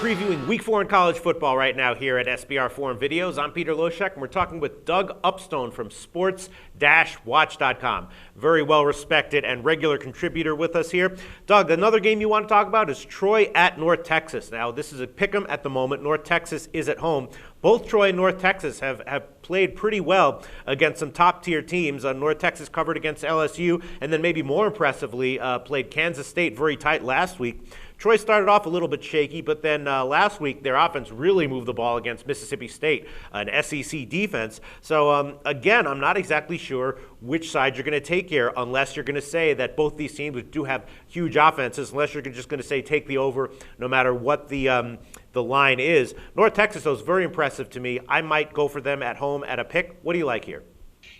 Previewing Week 4 in college football right now here at SBR Forum Videos. I'm Peter Loshak, and we're talking with Doug Upstone from sports-watch.com. Very well-respected and regular contributor with us here. Doug, another game you want to talk about is Troy at North Texas. Now, this is a pick'em at the moment. North Texas is at home. Both Troy and North Texas have played pretty well against some top-tier teams. North Texas covered against LSU, and then maybe more impressively played Kansas State very tight last week. Troy started off a little bit shaky, but then last week their offense really moved the ball against Mississippi State, an SEC defense. So, again, I'm not exactly sure which side you're going to take here, unless you're going to say that both these teams do have huge offenses, unless you're just going to say take the over no matter what the line is. North Texas, though, is very impressive to me. I might go for them at home at a pick. What do you like here?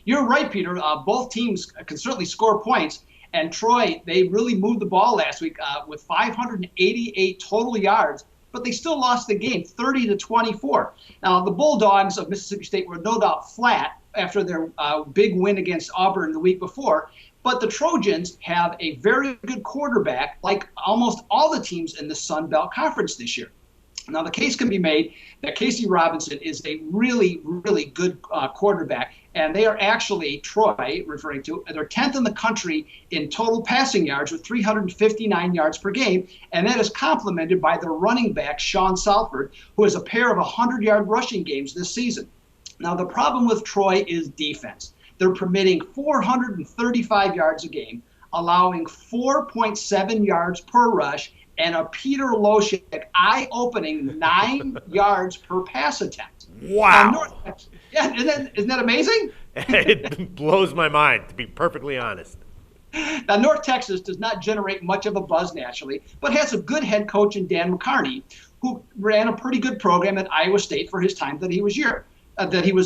You're right, Peter. Both teams can certainly score points. And Troy, they really moved the ball last week with 588 total yards, but they still lost the game 30-24. Now, the Bulldogs of Mississippi State were no doubt flat after their big win against Auburn the week before, but the Trojans have a very good quarterback, like almost all the teams in the Sun Belt Conference this year. Now, the case can be made that Casey Robinson is a really, really good quarterback, and they are actually, Troy, referring to, they're 10th in the country in total passing yards with 359 yards per game, and that is complemented by their running back, Sean Salford, who has a pair of 100-yard rushing games this season. Now, the problem with Troy is defense. They're permitting 435 yards a game, allowing 4.7 yards per rush, and a Peter Loshak eye-opening 9 yards per pass attempt. Wow. Yeah, isn't that amazing? It blows my mind, to be perfectly honest. Now, North Texas does not generate much of a buzz naturally, but has a good head coach in Dan McCarney, who ran a pretty good program at Iowa State for his time that he was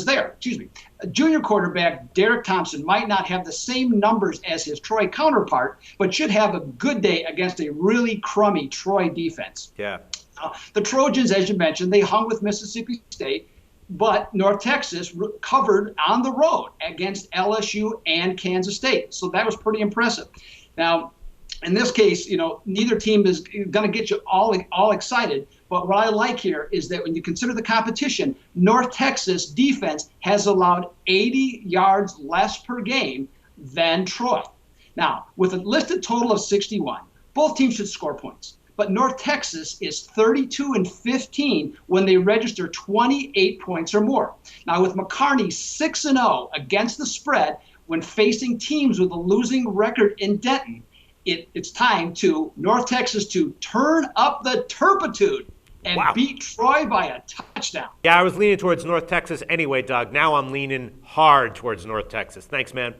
there. Junior quarterback Derek Thompson might not have the same numbers as his Troy counterpart, but should have a good day against a really crummy Troy defense. Yeah. The Trojans, as you mentioned, they hung with Mississippi State, but North Texas covered on the road against LSU and Kansas State. So that was pretty impressive. Now, in this case, neither team is going to get you all excited. But what I like here is that when you consider the competition, North Texas defense has allowed 80 yards less per game than Troy. Now, with a listed total of 61, both teams should score points. But North Texas is 32-15 when they register 28 points or more. Now, with McCarney 6-0 against the spread when facing teams with a losing record in Denton, it's time to North Texas to turn up the turpitude and beat Troy by a touchdown. Yeah, I was leaning towards North Texas anyway, Doug. Now I'm leaning hard towards North Texas. Thanks, man.